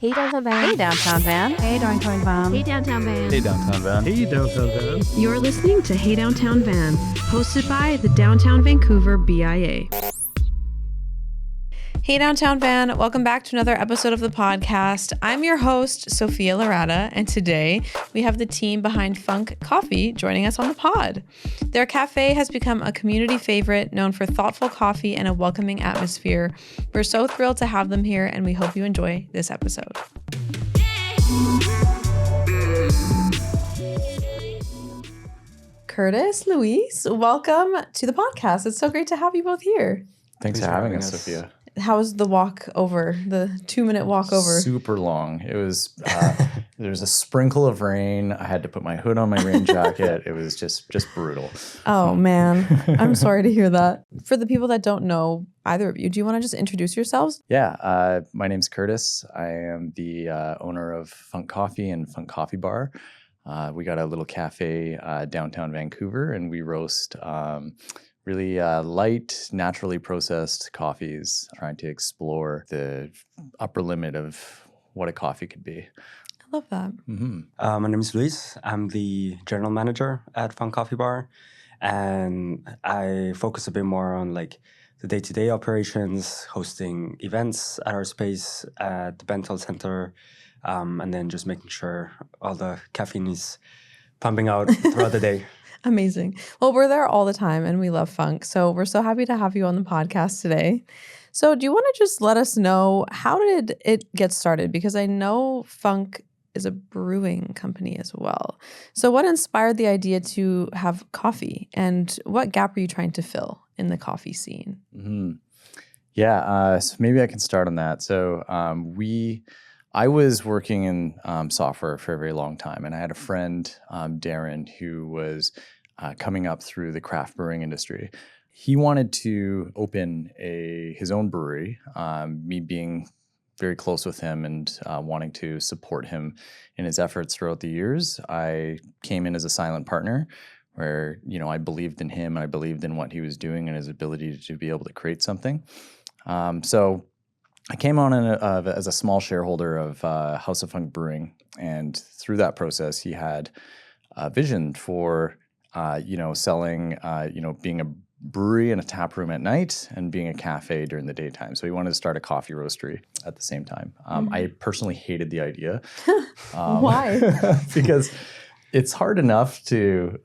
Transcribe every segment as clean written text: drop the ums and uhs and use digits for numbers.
Hey Downtown Van. Hey Downtown Van. Hey Downtown Van. Hey Downtown Van. Hey Downtown Van. Hey Downtown Van. You're listening to Hey Downtown Van, hosted by the Downtown Vancouver BIA. Hey Downtown Van, welcome back to another episode of the podcast. I'm your host, Sofia Laratta, and today we have the team behind Funk Coffee joining us on the pod. Their cafe has become a community favorite, known for thoughtful coffee and a welcoming atmosphere. We're so thrilled to have them here, and we hope you enjoy this episode. Kurtis, Luis, welcome to the podcast. It's so great to have you both here. Thanks for having us, Sophia. How was the walk over, the 2-minute walk over? Super long. It was, there was a sprinkle of rain. I had to put my hood on my rain jacket. It was just brutal. Oh, man. I'm sorry to hear that. For the people that don't know either of you, do you want to just introduce yourselves? Yeah, my name's Kurtis. I am the owner of Funk Coffee and Funk Coffee Bar. We got a little cafe downtown Vancouver, and we roast really light, naturally processed coffees, trying to explore the upper limit of what a coffee could be. I love that. My name is Luis. I'm the general manager at Funk Coffee Bar, and I focus a bit more on like the day-to-day operations, hosting events at our space at the Bentel Center, and then just making sure all the caffeine is pumping out throughout the day. Amazing. Well, we're there all the time and we love funk. So we're so happy to have you on the podcast today. So do you want to just let us know, how did it get started? Because I know Funk is a brewing company as well. So what inspired the idea to have coffee, and what gap are you trying to fill in the coffee scene? Mm-hmm. Yeah, so maybe I can start on that. So I was working in software for a very long time, and I had a friend, Darren, who was coming up through the craft brewing industry. He wanted to open his own brewery, me being very close with him and wanting to support him in his efforts throughout the years. I came in as a silent partner where, I believed in him and I believed in what he was doing and his ability to be able to create something. So I came on as a small shareholder of House of Funk Brewing, and through that process, he had a vision for, selling, being a brewery and a tap room at night and being a cafe during the daytime. So he wanted to start a coffee roastery at the same time. I personally hated the idea. Why? Because it's hard enough to,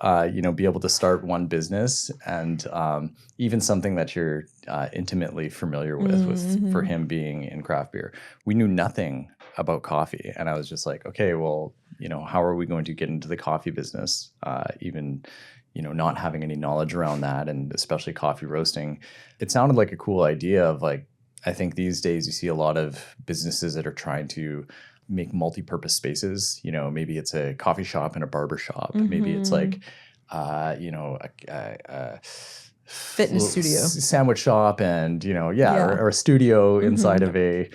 be able to start one business and even something that you're intimately familiar with for him being in craft beer. We knew nothing about coffee. And I was just like, okay, well, how are we going to get into the coffee business? Even, not having any knowledge around that, and especially coffee roasting. It sounded like a cool idea of like, I think these days you see a lot of businesses that are trying to make multi-purpose spaces. Maybe it's a coffee shop and a barber shop. Maybe it's like, a fitness studio, sandwich shop, and or a studio inside of a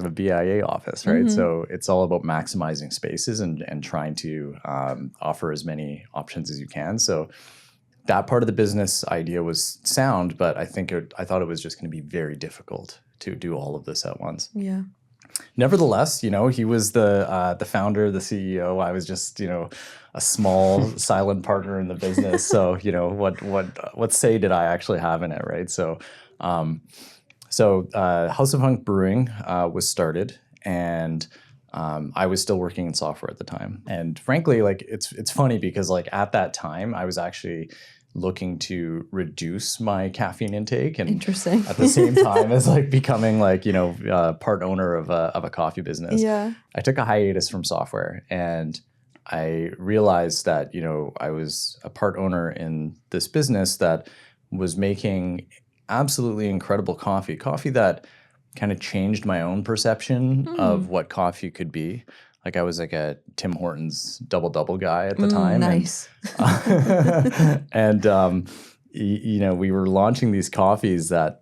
BIA office, right? So it's all about maximizing spaces and trying to offer as many options as you can. So that part of the business idea was sound, but I thought it was just going to be very difficult to do all of this at once. Yeah. Nevertheless, he was the founder, the CEO. I was just, a small silent partner in the business. So, what say did I actually have in it, right? So, House of Funk Brewing was started, and I was still working in software at the time. And frankly, it's funny because at that time, I was actually looking to reduce my caffeine intake, and interesting, at the same time as becoming part owner of a coffee business. Yeah. I took a hiatus from software, and I realized that I was a part owner in this business that was making absolutely incredible coffee that kind of changed my own perception of what coffee could be. I was like a Tim Hortons double guy at the time. Nice. And we were launching these coffees that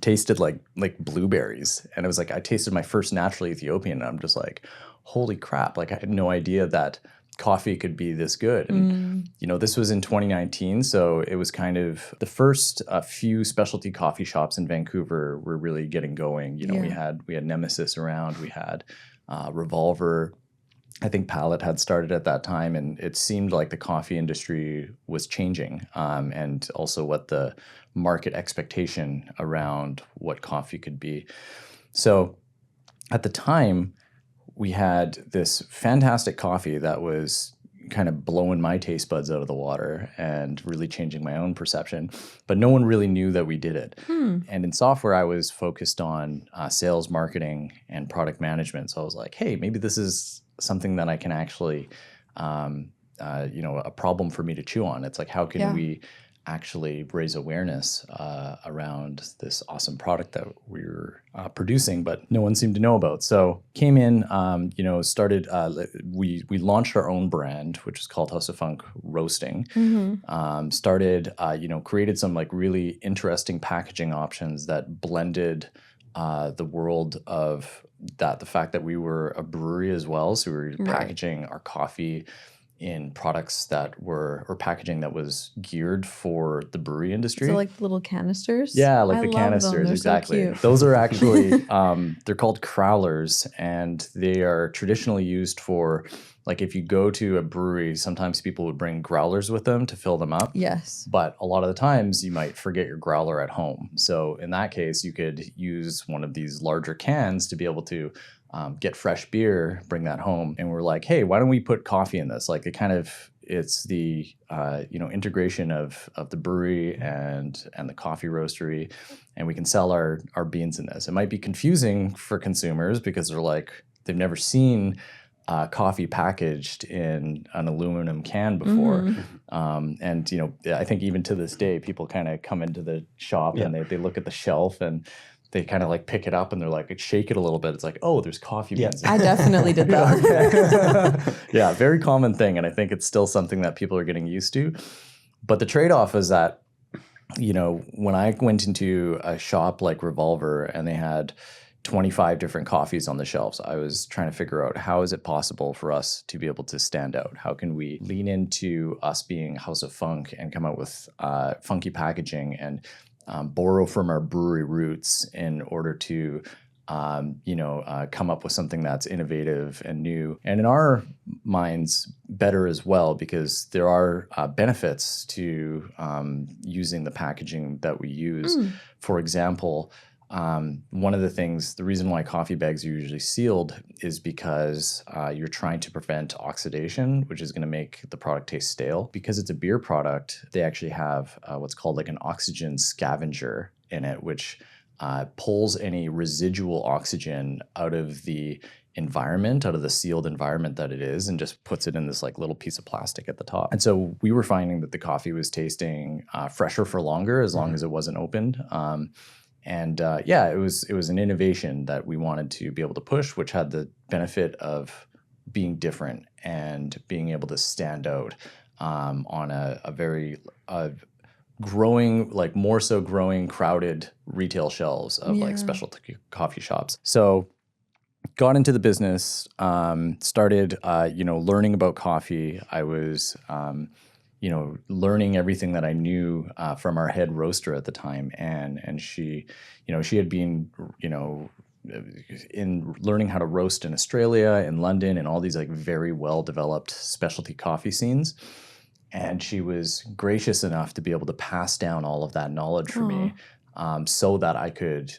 tasted like blueberries. And it was I tasted my first natural Ethiopian, and I'm just like, holy crap. I had no idea that coffee could be this good. And, this was in 2019. So it was kind of the first few specialty coffee shops in Vancouver were really getting going. We had Nemesis around, we had Revolver. I think Palette had started at that time, and it seemed like the coffee industry was changing, and also what the market expectation around what coffee could be. So at the time, we had this fantastic coffee that was kind of blowing my taste buds out of the water and really changing my own perception, but no one really knew that we did it. And in software, I was focused on sales, marketing, and product management. So I was like, hey, maybe this is something that I can actually, a problem for me to chew on. It's like, how can we actually raise awareness around this awesome product that we were producing, but no one seemed to know about. So came in, started, we launched our own brand, which is called House of Funk Roasting. Started, created some like really interesting packaging options that blended the world of that, the fact that we were a brewery as well. So we were packaging our coffee in products that were, or packaging that was geared for the brewery industry. So like little canisters? Yeah, like I the love canisters, them. They're exactly. So cute. Those are actually, they're called crowlers, and they are traditionally used for, like if you go to a brewery, sometimes people would bring growlers with them to fill them up. Yes. But a lot of the times you might forget your growler at home. So in that case, you could use one of these larger cans to be able to get fresh beer, bring that home. And we're like, hey, why don't we put coffee in this? Like it's the integration of the brewery and the coffee roastery, and we can sell our beans in this. It might be confusing for consumers because they've never seen coffee packaged in an aluminum can before. And I think even to this day, people kind of come into the shop and they look at the shelf and they kind of like pick it up and they're like, shake it a little bit. It's like, oh, there's coffee beans. I definitely did that. Yeah, very common thing. And I think it's still something that people are getting used to. But the trade-off is that, when I went into a shop like Revolver and they had 25 different coffees on the shelves, I was trying to figure out, how is it possible for us to be able to stand out? How can we lean into us being House of Funk and come out with funky packaging and borrow from our brewery roots in order to, come up with something that's innovative and new. And in our minds, better as well, because there are benefits to using the packaging that we use. For example, one of the reason why coffee bags are usually sealed is because you're trying to prevent oxidation, which is going to make the product taste stale. Because it's a beer product, they actually have what's called like an oxygen scavenger in it, which pulls any residual oxygen out of the environment, out of the sealed environment that it is, and just puts it in this like little piece of plastic at the top. And so we were finding that the coffee was tasting fresher for longer as long as it wasn't opened. It was an innovation that we wanted to be able to push, which had the benefit of being different and being able to stand out on a very growing, like more so growing, crowded retail shelves of like specialty coffee shops. So got into the business, started, learning about coffee. I was, learning everything that I knew from our head roaster at the time. And she had been, in learning how to roast in Australia, in London, and all these like very well-developed specialty coffee scenes. And she was gracious enough to be able to pass down all of that knowledge for me, so that I could,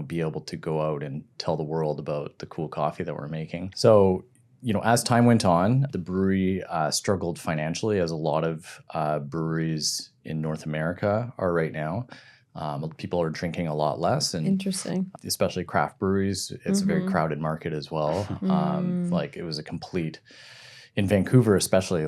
be able to go out and tell the world about the cool coffee that we're making. So, as time went on, the brewery struggled financially, as a lot of breweries in North America are right now. People are drinking a lot less, and Interesting. especially craft breweries. It's a very crowded market as well. Like it was a complete. In Vancouver, especially,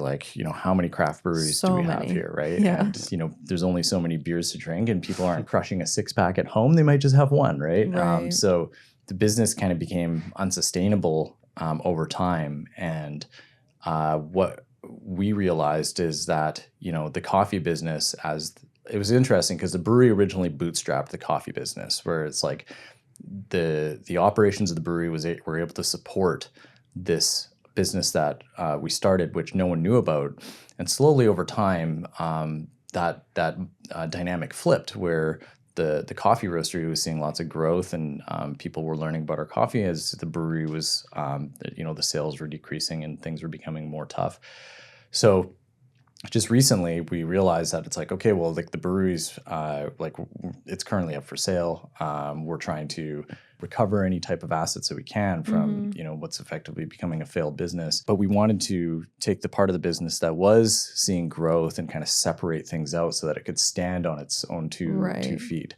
how many craft breweries do we have here, right? Yeah. And, there's only so many beers to drink, and people aren't crushing a 6-pack at home. They might just have one, right? Right. So the business kind of became unsustainable over time. And what we realized is that, the coffee business, it was interesting because the brewery originally bootstrapped the coffee business, where it's like the operations of the brewery were able to support this business that we started, which no one knew about. And slowly over time, that dynamic flipped, where the coffee roastery was seeing lots of growth, and people were learning about our coffee as the brewery was, the sales were decreasing and things were becoming more tough. So just recently we realized that it's like, okay, well, like the brewery's it's currently up for sale. We're trying to recover any type of assets that we can from, what's effectively becoming a failed business. But we wanted to take the part of the business that was seeing growth and kind of separate things out so that it could stand on its own two feet.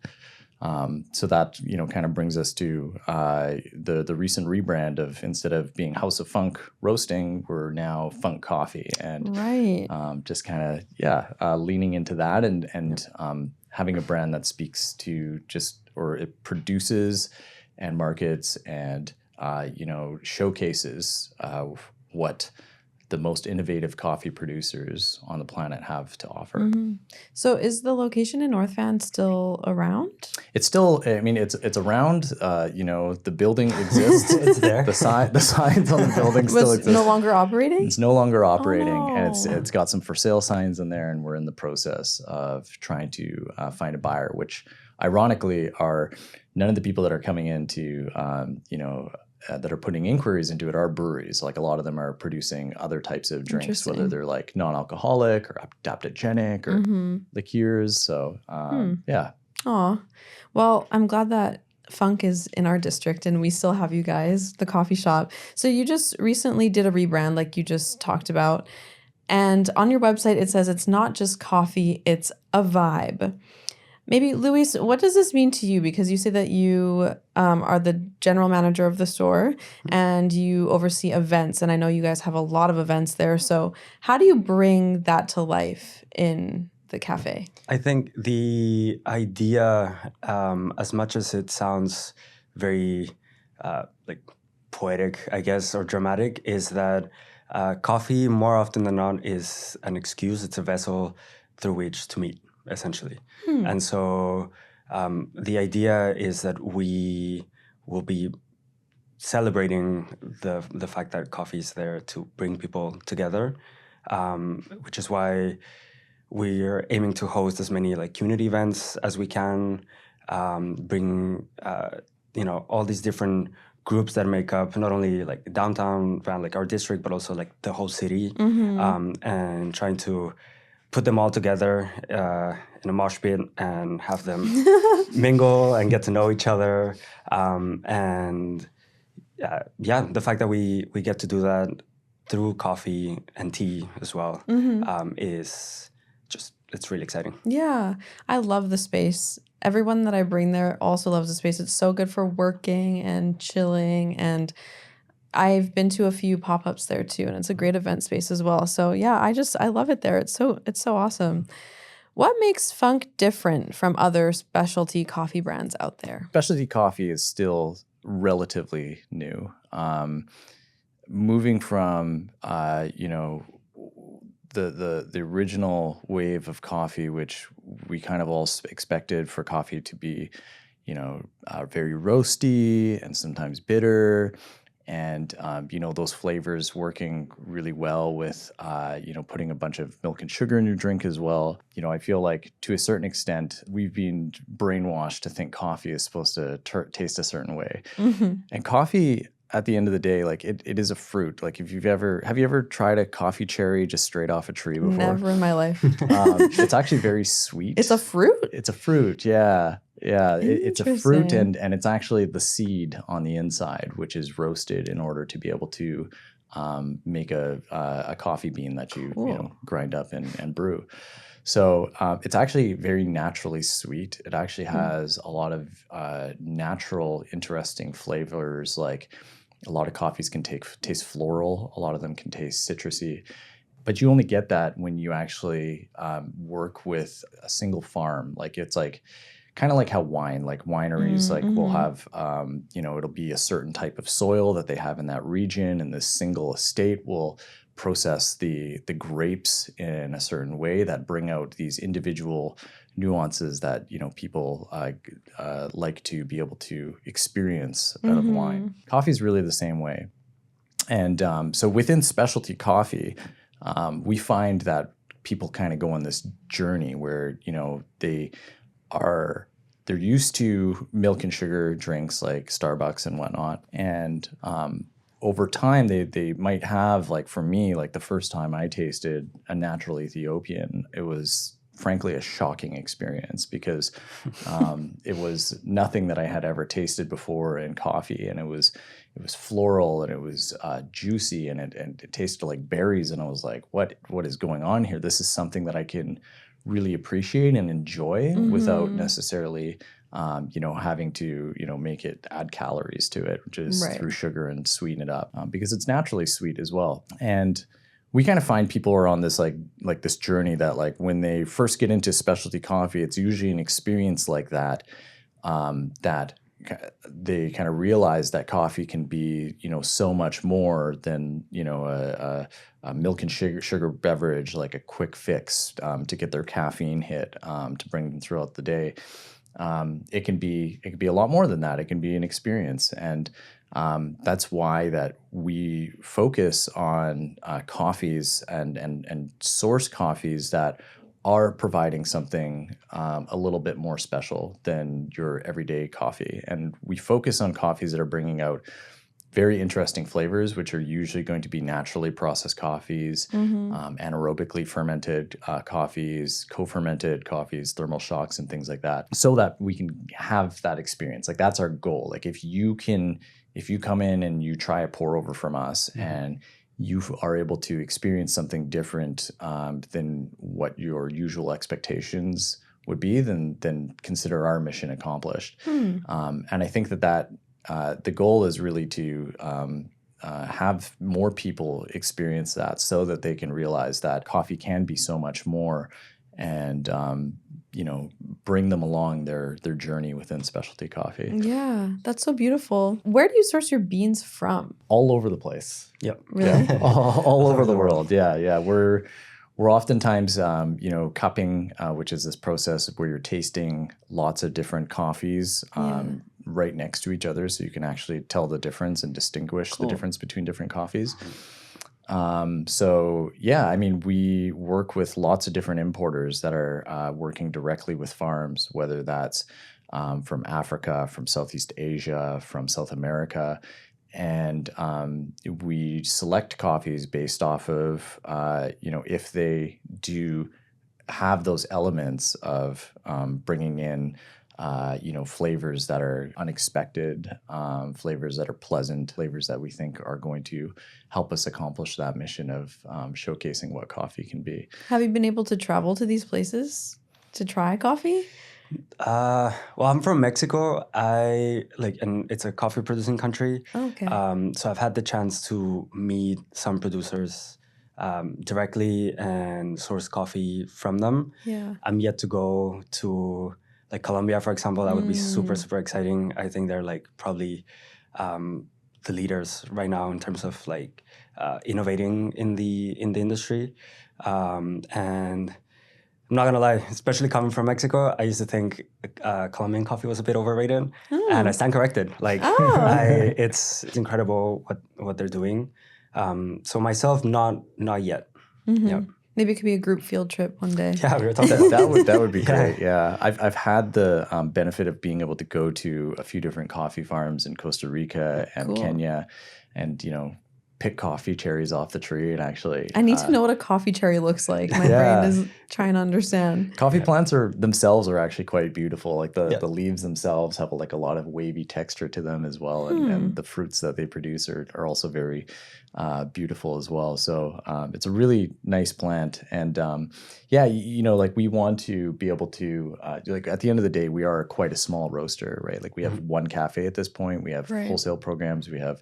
So that, kind of brings us to the recent rebrand of, instead of being House of Funk Roasting, we're now Funk Coffee. And just kind of, leaning into that and having a brand that speaks to it produces and markets and, showcases what the most innovative coffee producers on the planet have to offer. Mm-hmm. So is the location in North Van still around? It's still, it's around, the building exists. It's there. The signs on the building still exist. It's no longer operating? It's no longer operating. Oh, no. And it's got some for sale signs in there, and we're in the process of trying to find a buyer, which ironically are none of the people that are coming into, that are putting inquiries into it are breweries. Like a lot of them are producing other types of drinks, whether they're like non-alcoholic or adaptogenic or liqueurs. So yeah. Aw. Well, I'm glad that Funk is in our district and we still have you guys, the coffee shop. So you just recently did a rebrand like you just talked about. And on your website, it says it's not just coffee, it's a vibe. Maybe, Luis, what does this mean to you? Because you say that you are the general manager of the store and you oversee events. And I know you guys have a lot of events there. So how do you bring that to life in the cafe? I think the idea, as much as it sounds very poetic, I guess, or dramatic, is that coffee more often than not is an excuse. It's a vessel through which to meet, essentially. And so the idea is that we will be celebrating the fact that coffee is there to bring people together, which is why we're aiming to host as many community events as we can, bring all these different groups that make up not only downtown Van, our district, but also the whole city, and trying to put them all together in a mosh pit and have them mingle and get to know each other. And the fact that we get to do that through coffee and tea as well is just, it's really exciting. Yeah, I love the space. Everyone that I bring there also loves the space. It's so good for working and chilling, and I've been to a few pop-ups there too, and it's a great event space as well. So yeah, I love it there. It's so awesome. What makes Funk different from other specialty coffee brands out there? Specialty coffee is still relatively new. Moving from the original wave of coffee, which we kind of all expected for coffee to be, very roasty and sometimes bitter. And, those flavors working really well with, putting a bunch of milk and sugar in your drink as well. I feel like to a certain extent, we've been brainwashed to think coffee is supposed to taste a certain way. And coffee, at the end of the day, it is a fruit. Have you ever tried a coffee cherry just straight off a tree before? Never in my life. It's actually very sweet. It's a fruit? It's a fruit, yeah. Yeah, it's a fruit, and it's actually the seed on the inside, which is roasted in order to be able to make a coffee bean that you grind up and brew. So it's actually very naturally sweet. It actually has a lot of natural, interesting flavors. Like a lot of coffees can taste floral. A lot of them can taste citrusy. But you only get that when you actually work with a single farm. It's kind of like how wineries will have, it'll be a certain type of soil that they have in that region, and this single estate will process the grapes in a certain way that bring out these individual nuances that, people like to be able to experience out of wine. Coffee is really the same way. And so within specialty coffee, we find that people kind of go on this journey where, they're used to milk and sugar drinks like Starbucks and whatnot. And over time, they might have, like for me, like the first time I tasted a natural Ethiopian, it was frankly a shocking experience because it was nothing that I had ever tasted before in coffee, and it was floral and it was juicy and it tasted like berries, and I was like, what is going on here? This is something that I can really appreciate and enjoy without necessarily having to make it add calories to it, which is through sugar and sweeten it up because it's naturally sweet as well. And we kind of find people are on this like this journey that like when they first get into specialty coffee, it's usually an experience like that that they kind of realize that coffee can be so much more than a milk and sugar beverage, like a quick fix to get their caffeine hit to bring them throughout the day. It can be a lot more than that. It can be an experience, and that's why that we focus on coffees and source coffees that are providing something a little bit more special than your everyday coffee. And we focus on coffees that are bringing out very interesting flavors, which are usually going to be naturally processed coffees, anaerobically fermented coffees, co-fermented coffees, thermal shocks, and things like that, so that we can have that experience. Like that's our goal. Like if you come in and you try a pour over from us and you are able to experience something different than what your usual expectations would be, then consider our mission accomplished. And I think that the goal is really to have more people experience that so that they can realize that coffee can be so much more and, bring them along their journey within specialty coffee. Yeah, that's so beautiful. Where do you source your beans from? All over the place. Yep. Really? Yeah. all over the world. Yeah. We're oftentimes, cupping, which is this process where you're tasting lots of different coffees right next to each other, so you can actually tell the difference and distinguish the difference between different coffees. We work with lots of different importers that are working directly with farms, whether that's from Africa, from Southeast Asia, from South America. And we select coffees based off of, if they do have those elements of bringing in flavors that are unexpected, flavors that are pleasant, flavors that we think are going to help us accomplish that mission of showcasing what coffee can be. Have you been able to travel to these places to try coffee? Well, I'm from Mexico. And it's a coffee producing country. Okay. So I've had the chance to meet some producers directly and source coffee from them. Yeah. I'm yet to go to like Colombia, for example. That would be super, super exciting. I think they're like probably the leaders right now in terms of like innovating in the industry. And I'm not gonna lie, especially coming from Mexico, I used to think Colombian coffee was a bit overrated, and I stand corrected. Like, it's incredible what they're doing. So myself, not yet. Yeah. Maybe it could be a group field trip one day. Yeah, we were talking that would be great. Yeah, I've had the benefit of being able to go to a few different coffee farms in Costa Rica and Kenya, and pick coffee cherries off the tree. And actually, I need to know what a coffee cherry looks like. My brain is trying to understand. Coffee plants themselves are actually quite beautiful. Like the leaves themselves have like a lot of wavy texture to them as well, and the fruits that they produce are also very beautiful as well. So it's a really nice plant, and like we want to be able to like at the end of the day, we are quite a small roaster, right? Like we have one cafe at this point. We have wholesale programs. We have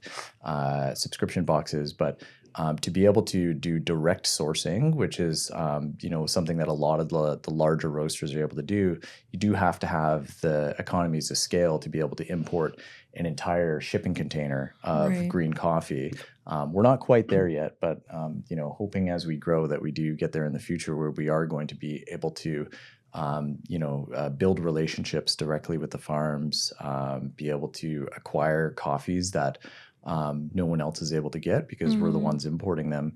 subscription boxes, but to be able to do direct sourcing, which is something that a lot of the larger roasters are able to do, you do have to have the economies of scale to be able to import an entire shipping container of green coffee. We're not quite there yet, but hoping as we grow that we do get there in the future, where we are going to be able to build relationships directly with the farms, be able to acquire coffees that no one else is able to get because we're the ones importing them.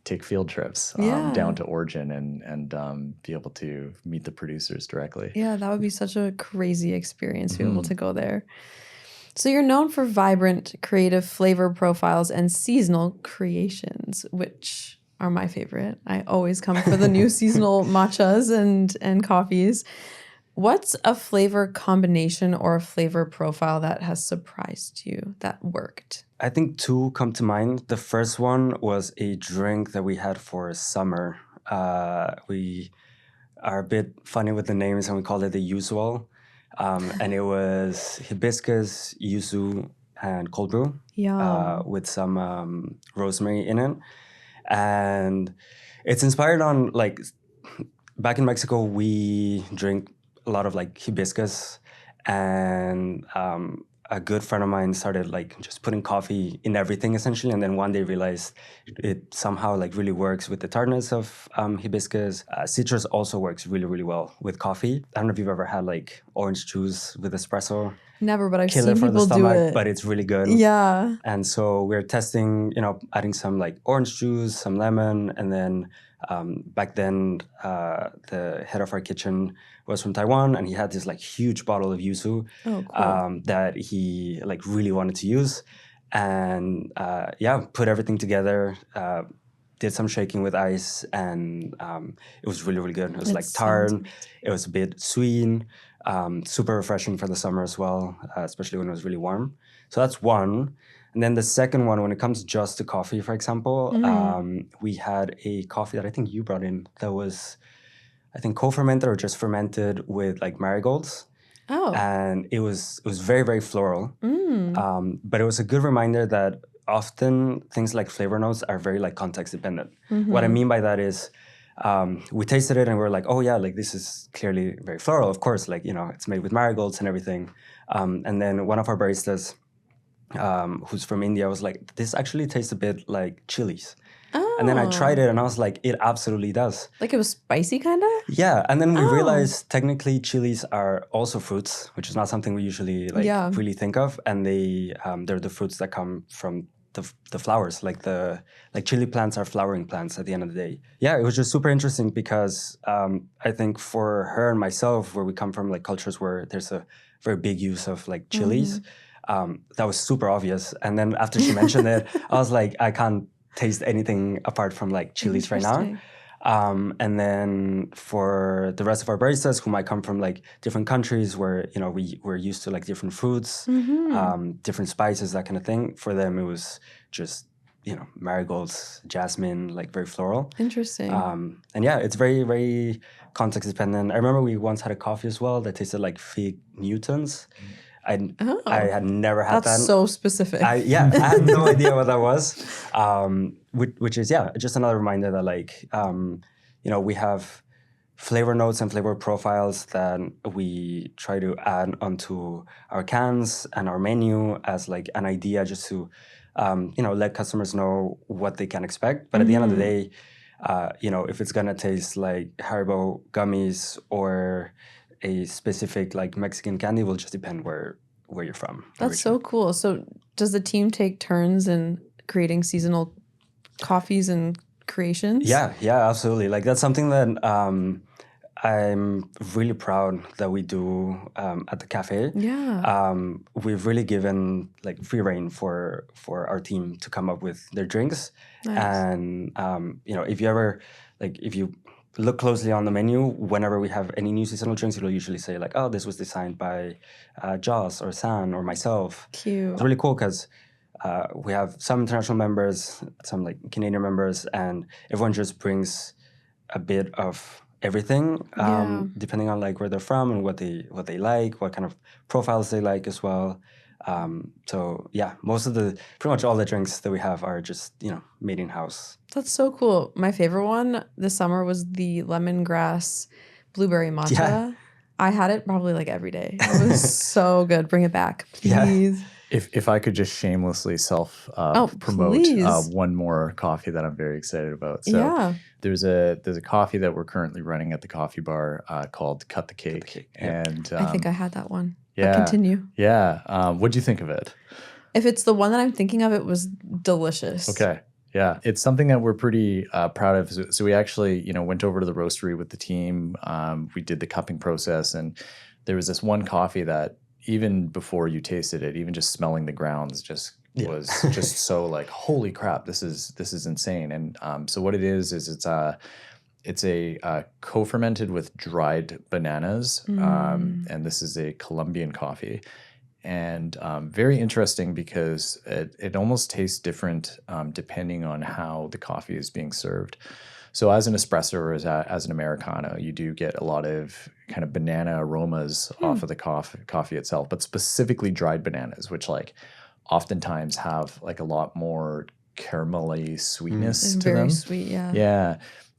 Take field trips down to origin and be able to meet the producers directly. Yeah, that would be such a crazy experience to be able to go there. So you're known for vibrant, creative flavor profiles and seasonal creations, which are my favorite. I always come for the new seasonal matchas and coffees. What's a flavor combination or a flavor profile that has surprised you that worked? I think two come to mind. The first one was a drink that we had for summer. We are a bit funny with the names and we called it the usual. And it was hibiscus, yuzu, and cold brew with some rosemary in it. And it's inspired on, like, back in Mexico, we drink a lot of like hibiscus, and a good friend of mine started like just putting coffee in everything essentially, and then one day realized it somehow like really works with the tartness of hibiscus. Citrus also works really, really well with coffee. I don't know if you've ever had like orange juice with espresso. Never, but I've Killer seen for the people do stomach, it. but it's really good. Yeah. And so we're testing, adding some like orange juice, some lemon, and then back then the head of our kitchen was from Taiwan, and he had this like huge bottle of yuzu that he like really wanted to use, and put everything together. Did some shaking with ice, and it was really, really good. It was like tart. It was a bit sweet. Super refreshing for the summer as well, especially when it was really warm. So that's one. And then the second one, when it comes just to coffee, for example, we had a coffee that I think you brought in that was, I think, co-fermented or just fermented with like marigolds. Oh. And it was very, very floral. But it was a good reminder that often things like flavor notes are very like context dependent. What I mean by that is, we tasted it and we were like, oh yeah, like this is clearly very floral. Of course, like, it's made with marigolds and everything. And then one of our baristas, who's from India, was like, this actually tastes a bit like chilies. Oh. And then I tried it and I was like, it absolutely does. Like it was spicy kind of? Yeah. And then we realized technically chilies are also fruits, which is not something we usually really think of. And they're the fruits that come from the flowers, like chili plants are flowering plants at the end of the day. Yeah, it was just super interesting because I think for her and myself, where we come from, like cultures where there's a very big use of like chilies, that was super obvious. And then after she mentioned it, I was like, I can't taste anything apart from like chilies right now. And then for the rest of our baristas who might come from like different countries where, we're used to like different fruits, different spices, that kind of thing. For them, it was just, marigolds, jasmine, like very floral. Interesting. And yeah, it's very, very context dependent. I remember we once had a coffee as well that tasted like fig Newtons. I had never had that. That's so specific. I had no idea what that was. Which is, just another reminder that like, we have flavor notes and flavor profiles that we try to add onto our cans and our menu as like an idea just to, let customers know what they can expect. But at the end of the day, if it's going to taste like Haribo gummies or a specific like Mexican candy, will just depend where you're from. That's so cool. So does the team take turns in creating seasonal coffees and creations? Yeah, absolutely. Like that's something that I'm really proud that we do at the cafe. Yeah. We've really given like free rein for our team to come up with their drinks. Nice. And if you look closely on the menu, whenever we have any new seasonal drinks, it'll usually say like, oh, this was designed by Joss or San or myself. Cute. It's really cool because we have some international members, some like Canadian members, and everyone just brings a bit of everything, depending on like where they're from and what they like, what kind of profiles they like as well. So yeah, pretty much all the drinks that we have are just, made in-house. That's so cool. My favorite one this summer was the lemongrass blueberry matcha. Yeah. I had it probably like every day. It was so good. Bring it back, please. Yeah. If I could just shamelessly promote one more coffee that I'm very excited about. So there's a coffee that we're currently running at the coffee bar called Cut the Cake. Yeah. And I think I had that one. Yeah. Continue. Yeah. What'd you think of it? If it's the one that I'm thinking of, it was delicious. Okay. Yeah. It's something that we're pretty proud of. So we actually, went over to the roastery with the team. We did the cupping process, and there was this one coffee that even before you tasted it, even just smelling the grounds just was just so like, holy crap, this is insane. And so what it is it's a co-fermented with dried bananas, and this is a Colombian coffee. And very interesting because it almost tastes different depending on how the coffee is being served. So as an espresso or as an Americano, you do get a lot of kind of banana aromas off of the coffee itself, but specifically dried bananas, which like oftentimes have like a lot more caramelly sweetness to them. Very sweet, yeah. Yeah.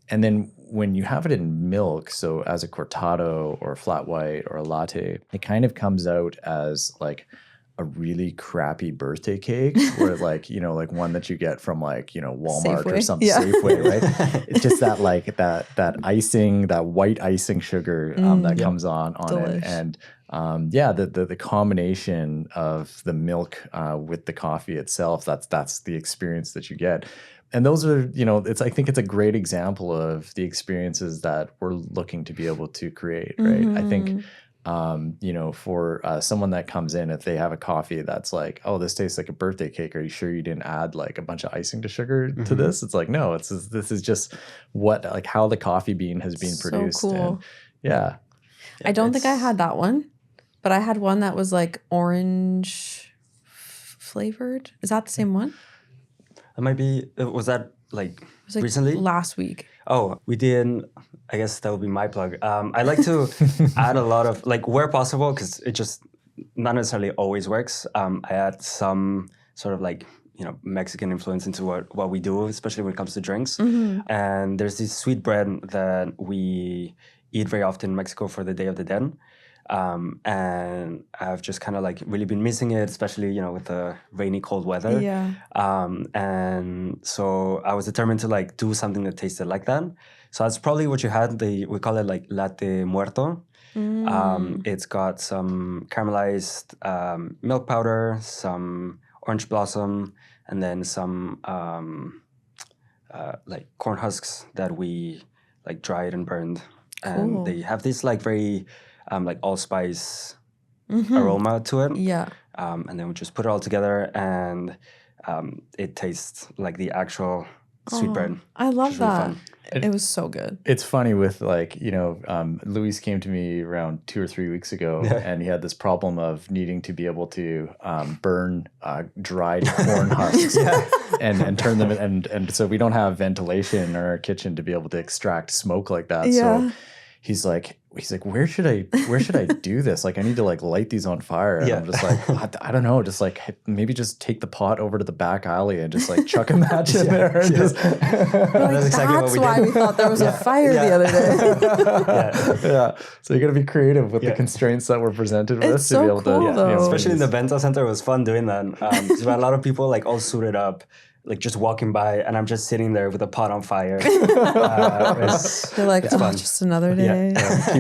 And then when you have it in milk, so as a cortado or a flat white or a latte, it kind of comes out as like a really crappy birthday cake, or like, like one that you get from like, Walmart Safeway. or some Yeah. Safeway, right? It's just that like that icing, that white icing sugar that comes on Delish. it. And the combination of the milk with the coffee itself, that's the experience that you get. And those are, I think it's a great example of the experiences that we're looking to be able to create, right? I think, for someone that comes in, if they have a coffee that's like, oh, this tastes like a birthday cake, are you sure you didn't add like a bunch of icing to sugar to this? It's like, no, this is just how the coffee bean has been produced. So cool. And yeah. I don't think I had that one, but I had one that was like orange flavored. Is that the same one? That might be, was that like, It was like recently? last week. Oh, we did, I guess that would be my plug. I like to add a lot of, like where possible, because it just not necessarily always works. I add some sort of like, Mexican influence into what we do, especially when it comes to drinks. And there's this sweet bread that we eat very often in Mexico for the Day of the Dead. And I've just kind of like really been missing it, especially, with the rainy, cold weather. Yeah. And so I was determined to like do something that tasted like that. So that's probably what you had. We call it like latte muerto. It's got some caramelized milk powder, some orange blossom, and then some like corn husks that we like dried and burned. And Cool. they have this like very like allspice aroma to it. Yeah. And then we just put it all together, and it tastes like the actual sweet bread. I love which is really that. fun. It was so good. It's funny with like, Luis came to me around 2 or 3 weeks ago, and he had this problem of needing to be able to burn dried corn husks and turn them, and so we don't have ventilation in our kitchen to be able to extract smoke like that. Yeah. So he's like, where should I do this? Like, I need to like light these on fire. And I'm just like, I don't know. Just like maybe just take the pot over to the back alley and just like chuck a match in there. And just That's exactly what we why did. we thought there was a fire the other day. yeah. So you got to be creative with the constraints that we're presented with It's to so be able cool, to, though. Especially in the Bento Center, it was fun doing that. So a lot of people like all suited up, like just walking by, and I'm just sitting there with a pot on fire. They're like, oh, just another day.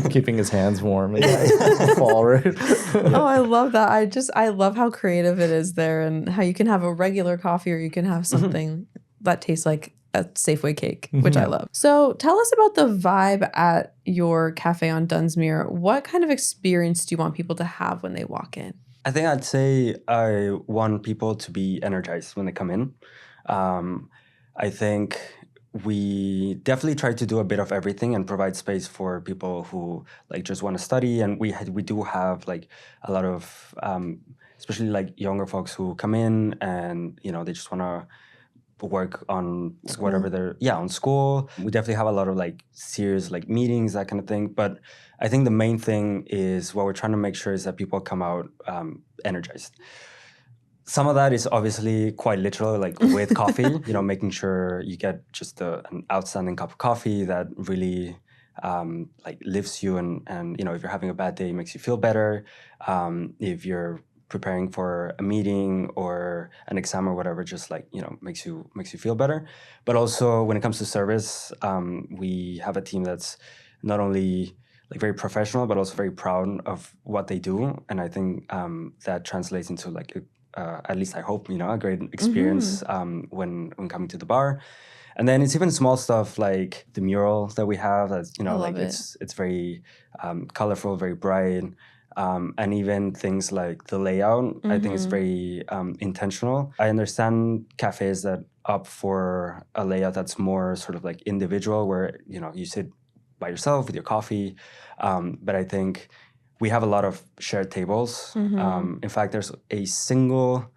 keeping his hands warm and fall, right? Oh, I love that. I love how creative it is there, and how you can have a regular coffee or you can have something that tastes like a Safeway cake, which I love. So tell us about the vibe at your cafe on Dunsmuir. What kind of experience do you want people to have when they walk in? I think I'd say I want people to be energized when they come in. I think we definitely try to do a bit of everything and provide space for people who like just want to study. And we do have like a lot of, especially like younger folks who come in and, they just want to work on whatever they're, on school. We definitely have a lot of like serious like meetings, that kind of thing. But I think the main thing is what we're trying to make sure is that people come out energized. Some of that is obviously quite literal, like with coffee, making sure you get just an outstanding cup of coffee that really like lifts you and if you're having a bad day, it makes you feel better. If you're preparing for a meeting or an exam or whatever, just like, makes you feel better. But also when it comes to service, we have a team that's not only like very professional, but also very proud of what they do. And I think that translates into like, at least I hope, a great experience when coming to the bar. And then it's even small stuff like the mural that we have. That's it's very colorful, very bright, and even things like the layout. I think it's very intentional. I understand cafes that opt for a layout that's more sort of like individual, where you sit by yourself with your coffee. But I think we have a lot of shared tables. In fact, there's a single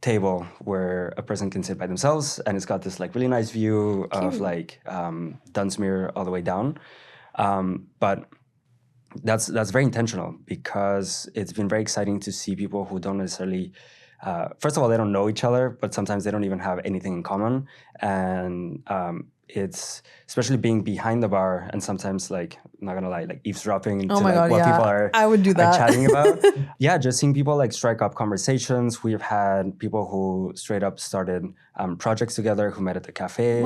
table where a person can sit by themselves, and it's got this like really nice view of like Dunsmuir all the way down. But that's very intentional, because it's been very exciting to see people who don't necessarily, first of all, they don't know each other, but sometimes they don't even have anything in common. And it's especially being behind the bar and sometimes like, I'm not gonna lie, like eavesdropping into people I would do that. are chatting about. Yeah, just seeing people like strike up conversations. We've had people who straight up started projects together, who met at the cafe,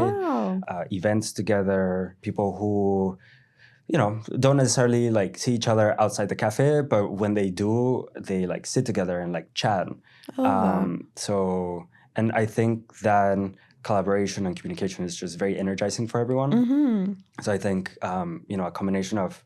events together, people who don't necessarily like see each other outside the cafe, but when they do, they like sit together and like chat. I love that. So, and I think that collaboration and communication is just very energizing for everyone. So I think, a combination of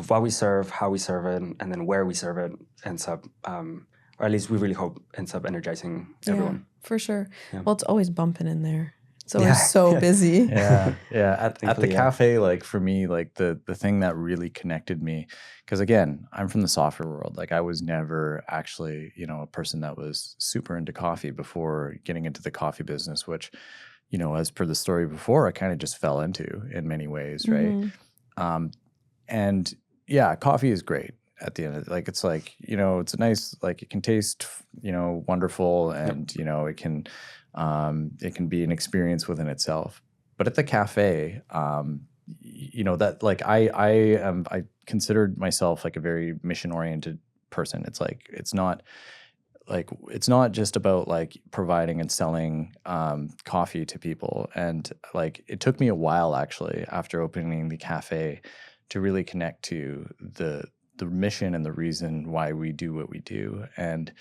what we serve, how we serve it, and then where we serve it ends up, or at least we really hope ends up energizing everyone. For sure. Yeah. Well, it's always bumping in there. It's always so busy. Yeah. At the cafe, like for me, like the thing that really connected me, because again, I'm from the software world. Like I was never actually, a person that was super into coffee before getting into the coffee business, which, as per the story before, I kind of just fell into in many ways, right? And yeah, coffee is great at the end of it. Like it's like, it's a nice, like it can taste, wonderful, and it can be an experience within itself. But at the cafe, that like I considered myself like a very mission oriented person. It's like it's not just about like providing and selling coffee to people. And like it took me a while actually after opening the cafe to really connect to the mission and the reason why we do what we do. And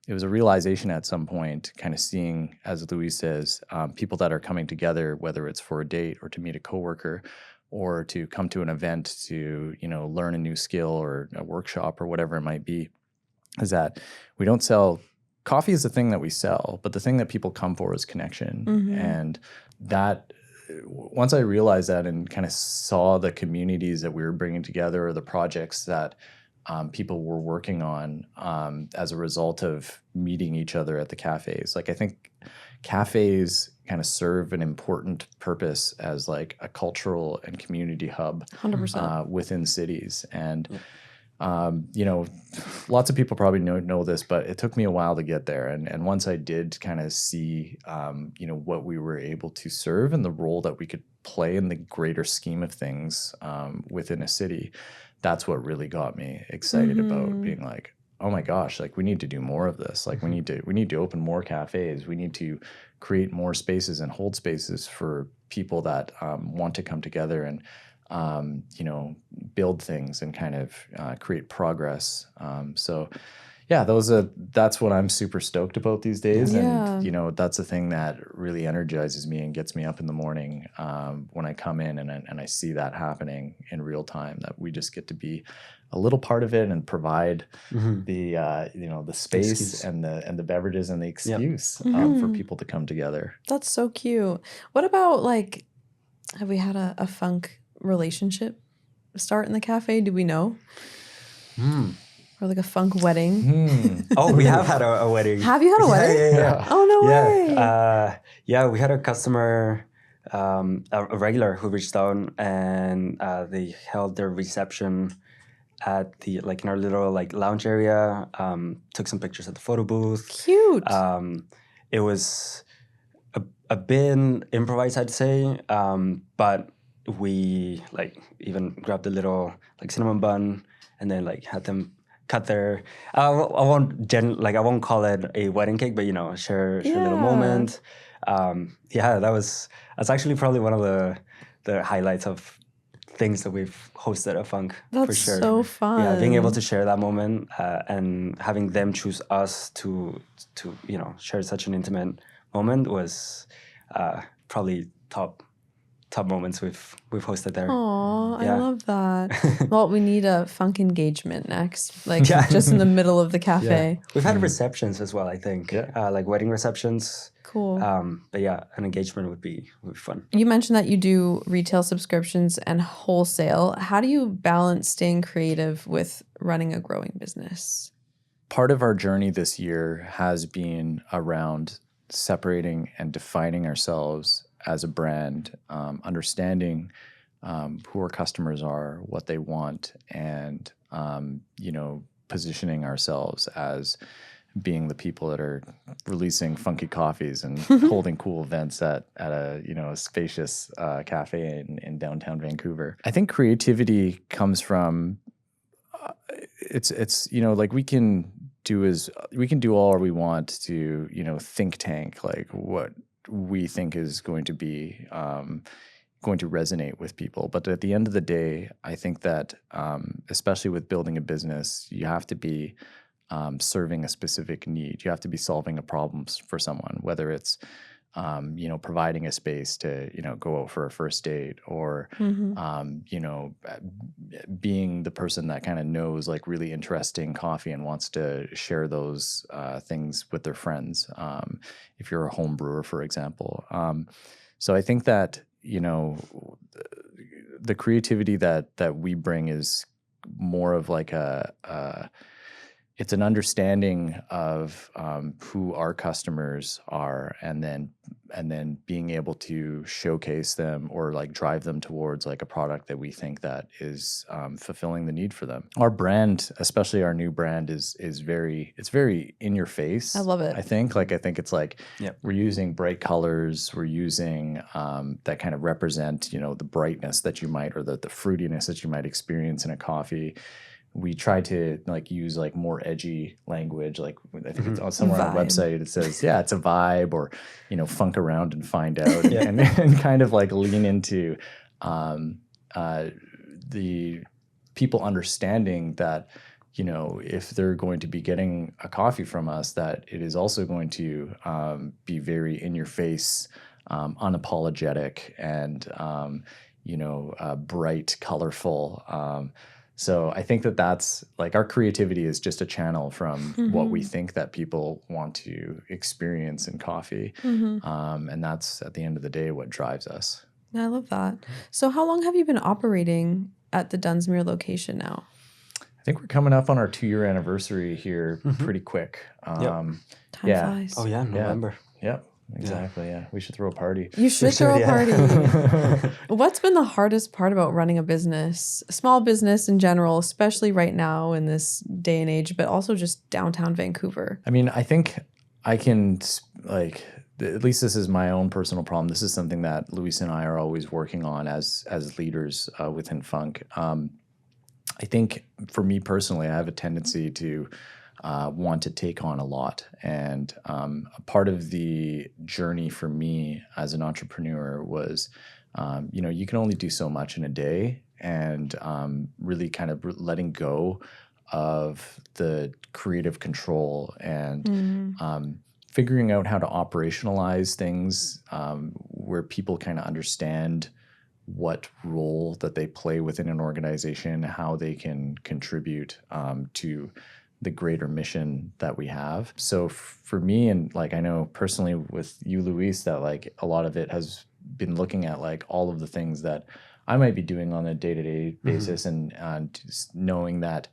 it was a realization at some point, kind of seeing, as Louise says, people that are coming together, whether it's for a date or to meet a coworker or to come to an event to, learn a new skill or a workshop or whatever it might be, is that we don't sell coffee is the thing that we sell, but the thing that people come for is connection. And that once I realized that and kind of saw the communities that we were bringing together or the projects that people were working on as a result of meeting each other at the cafes. Like I think cafes kind of serve an important purpose as like a cultural and community hub 100%. Within cities. And lots of people probably know this, but it took me a while to get there. And once I did kind of see, what we were able to serve and the role that we could play in the greater scheme of things within a city, that's what really got me excited about being like, oh my gosh, like we need to do more of this. Like we need to open more cafes. We need to create more spaces and hold spaces for people that want to come together and build things and kind of create progress. So yeah, that's what I'm super stoked about these days. Yeah. And, that's the thing that really energizes me and gets me up in the morning when I come in and I see that happening in real time, that we just get to be a little part of it and provide the space and the beverages and the excuse for people to come together. That's so cute. What about like, have we had a funk relationship start in the cafe? Do we know? Or like a funk wedding? Oh, we have had a wedding. Have you had a wedding? Yeah. Oh, no way. We had a customer, a regular who reached out, and they held their reception at in our little like lounge area. Took some pictures at the photo booth. Cute. It was a bit improvised, I'd say, but we like even grabbed a little like cinnamon bun and then like had them cut their I won't call it a wedding cake, but share a little moment. That's actually probably one of the highlights of things that we've hosted at Funk for That's sure. so fun. Yeah, being able to share that moment and having them choose us to share such an intimate moment was probably top moments we've hosted there. Aw, Yeah. I love that. Well, we need a Funk engagement next, like Yeah. just in the middle of the cafe. We've had receptions as well, I think. Yeah. Like wedding receptions. Cool. But yeah, an engagement would be fun. You mentioned that you do retail subscriptions and wholesale. How do you balance staying creative with running a growing business? Part of our journey this year has been around separating and defining ourselves as a brand, understanding who our customers are, what they want, and positioning ourselves as being the people that are releasing funky coffees and holding cool events at a spacious cafe in downtown Vancouver. I think creativity comes from it's like we can do all we want to think tank like what we think is going to be going to resonate with people. But at the end of the day, I think that especially with building a business, you have to be serving a specific need. You have to be solving a problem for someone, whether it's providing a space to go out for a first date, or being the person that kind of knows like really interesting coffee and wants to share those things with their friends. If you're a home brewer, for example. So I think that the creativity that we bring is more of like it's an understanding of who our customers are, and then being able to showcase them or like drive them towards like a product that we think that is fulfilling the need for them. Our brand, especially our new brand, is very in your face. I love it. I think it's like we're using bright colors. We're using that kind of represent the brightness that you might, or the fruitiness that you might experience in a coffee. We try to like use like more edgy language. Like I think it's somewhere on our website it says, it's a vibe, or funk around and find out, and kind of like lean into the people understanding that if they're going to be getting a coffee from us, that it is also going to be very in your face, unapologetic, and bright, colorful. So I think that's like our creativity is just a channel from what we think that people want to experience in coffee. And that's at the end of the day what drives us. I love that. So how long have you been operating at the Dunsmuir location now? I think we're coming up on our 2-year anniversary here pretty quick. Time flies. Oh yeah, November. Yep. Exactly. Yeah. We should throw a party. You should throw a party. What's been the hardest part about running a business, a small business in general, especially right now in this day and age, but also just downtown Vancouver? I mean, I think I can at least this is my own personal problem. This is something that Luis and I are always working on as leaders within Funk. I think for me personally, I have a tendency to want to take on a lot. And a part of the journey for me as an entrepreneur was, you can only do so much in a day, and really kind of letting go of the creative control and figuring out how to operationalize things where people kind of understand what role that they play within an organization, how they can contribute to the greater mission that we have. So for me, and like I know personally with you, Luis, that like a lot of it has been looking at like all of the things that I might be doing on a day-to-day basis, and just knowing that,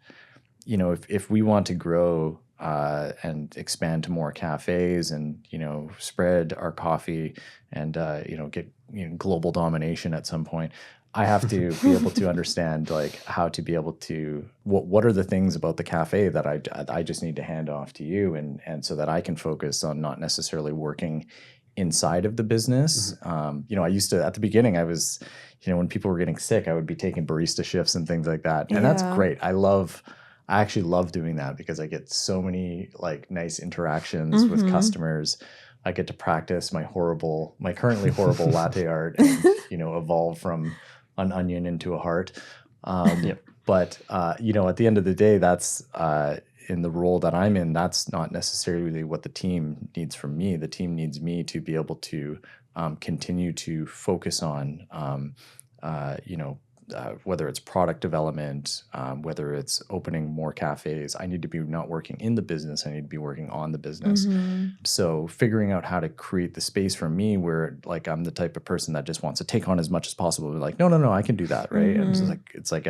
if we want to grow and expand to more cafes and, spread our coffee and, get global domination at some point, I have to be able to understand like how to be able to what are the things about the cafe that I just need to hand off to you, and so that I can focus on not necessarily working inside of the business. I used to, at the beginning, I was, when people were getting sick, I would be taking barista shifts and things like that, and that's great. I actually love doing that because I get so many like nice interactions with customers. I get to practice my currently horrible latte art and, evolve from an onion into a heart. But you know, at the end of the day, that's in the role that I'm in. That's not necessarily what the team needs from me. The team needs me to be able to continue to focus on, you know, whether it's product development, whether it's opening more cafes. I need to be not working in the business. I need to be working on the business. So figuring out how to create the space for me where like I'm the type of person that just wants to take on as much as possible. Like, no, I can do that, right? And it's like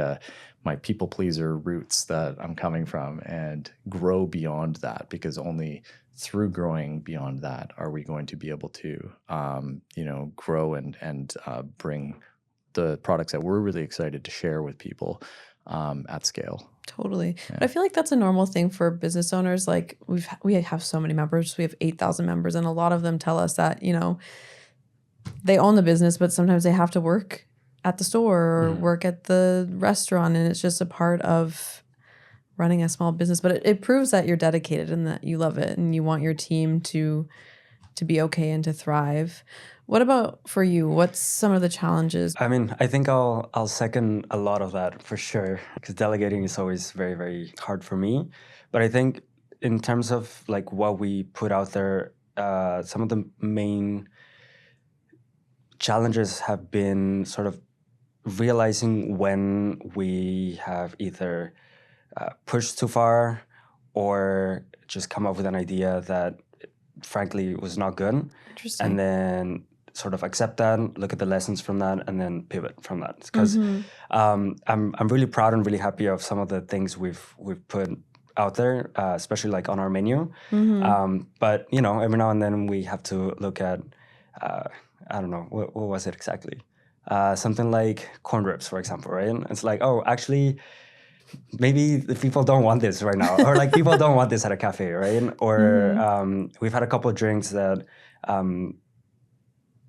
my people pleaser roots that I'm coming from, and grow beyond that, because only through growing beyond that are we going to be able to, you know, grow and bring the products that we're really excited to share with people at scale. Totally. But I feel like that's a normal thing for business owners. Like we have so many members. We have 8,000 members, and a lot of them tell us that, you know, they own the business, but sometimes they have to work at the store or work at the restaurant, and it's just a part of running a small business. But it proves that you're dedicated and that you love it and you want your team to be okay and to thrive. What about for you? What's some of the challenges? I mean, I think I'll second a lot of that for sure, because delegating is always very, very hard for me. But I think in terms of like what we put out there, some of the main challenges have been sort of realizing when we have either pushed too far or just come up with an idea that frankly was not good. Interesting. And then sort of accept that, look at the lessons from that, and then pivot from that. Because I'm really proud and really happy of some of the things we've put out there, especially like on our menu. But you know, every now and then we have to look at I don't know, what was it exactly? Something like corn ribs, for example, right? And it's like, oh, actually, maybe the people don't want this right now, or like people don't want this at a cafe, right? Or we've had a couple of drinks that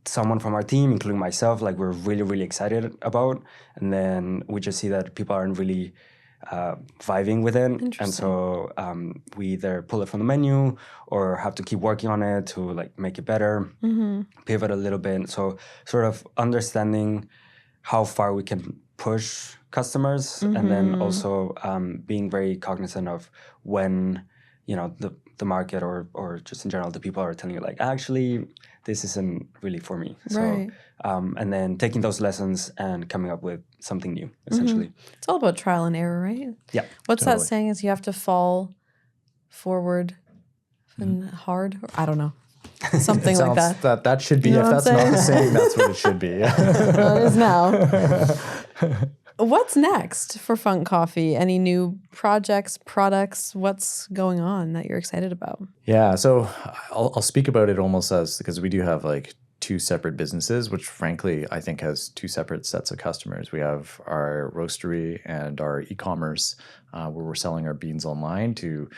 someone from our team, including myself, like we're really, really excited about, and then we just see that people aren't really vibing with it, and so we either pull it from the menu or have to keep working on it to like make it better, pivot a little bit. So sort of understanding how far we can push customers, and then also being very cognizant of when, you know, the market or just in general the people are telling you like, actually this isn't really for me. Right. So and then taking those lessons and coming up with something new, essentially. It's all about trial and error, right? Yeah. What's that saying? Is you have to fall forward and hard? Or, I don't know. Something like that. That should be, You know if what I'm that's not saying? the saying, that's what it should be. Well, it is now. What's next for Funk Coffee? Any new projects, products? What's going on that you're excited about? Yeah, so I'll speak about it almost as, because we do have like two separate businesses, which frankly I think has two separate sets of customers. We have our roastery and our e-commerce, where we're selling our beans online to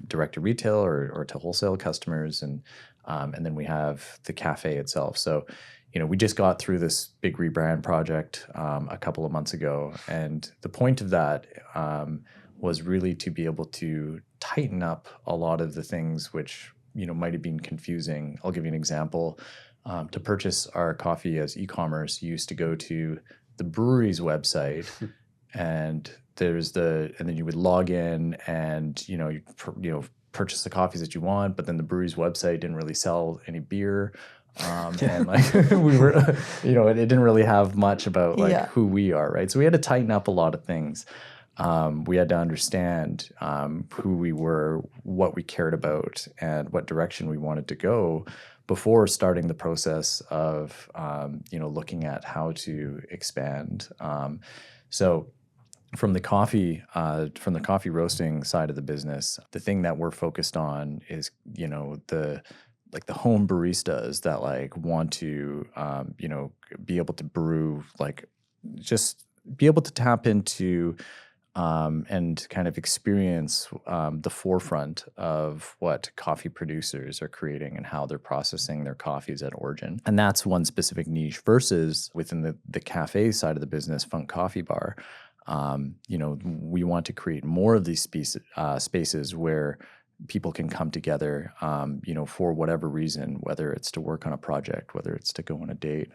direct to retail or to wholesale customers, and then we have the cafe itself. So, you know, we just got through this big rebrand project a couple of months ago, and the point of that was really to be able to tighten up a lot of the things which, you know, might have been confusing. I'll give you an example. To purchase our coffee as e-commerce, you used to go to the brewery's website, and then you would log in, and you purchase the coffees that you want, but then the brewery's website didn't really sell any beer. And like we were, it didn't really have much about like who we are, right? So we had to tighten up a lot of things. We had to understand who we were, what we cared about, and what direction we wanted to go before starting the process of looking at how to expand. So from the coffee roasting side of the business, the thing that we're focused on is the home baristas that like want to be able to brew, like just be able to tap into and kind of experience the forefront of what coffee producers are creating and how they're processing their coffees at origin. And that's one specific niche, versus within the cafe side of the business, Funk Coffee Bar. We want to create more of these spaces where people can come together, for whatever reason, whether it's to work on a project, whether it's to go on a date.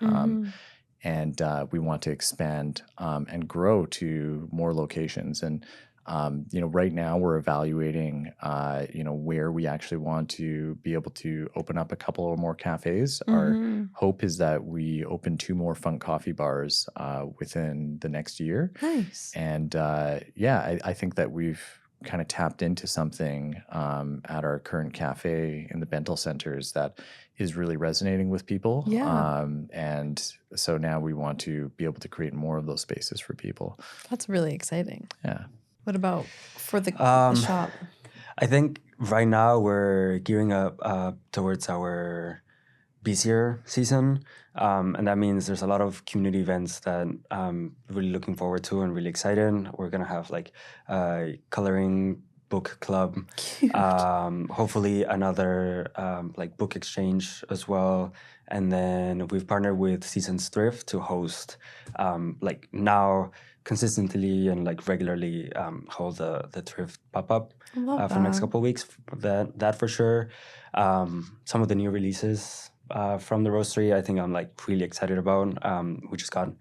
and we want to expand and grow to more locations. And right now we're evaluating, where we actually want to be able to open up a couple or more cafes. Our hope is that we open 2 more Funk Coffee bars within the next year. Nice. And I think that we've kind of tapped into something at our current cafe in the Bentel Centers that is really resonating with people. Yeah. And so now we want to be able to create more of those spaces for people. That's really exciting. Yeah. What about for the shop? I think right now we're gearing up towards our busier season. And that means there's a lot of community events that I'm really looking forward to and really excited. We're going to have like a coloring book club, hopefully another like book exchange as well. And then we've partnered with Seasons Thrift to host like now consistently and like regularly hold the thrift pop-up for the next couple of weeks. That for sure. Some of the new releases from the roastery, I think I'm like really excited about. We just got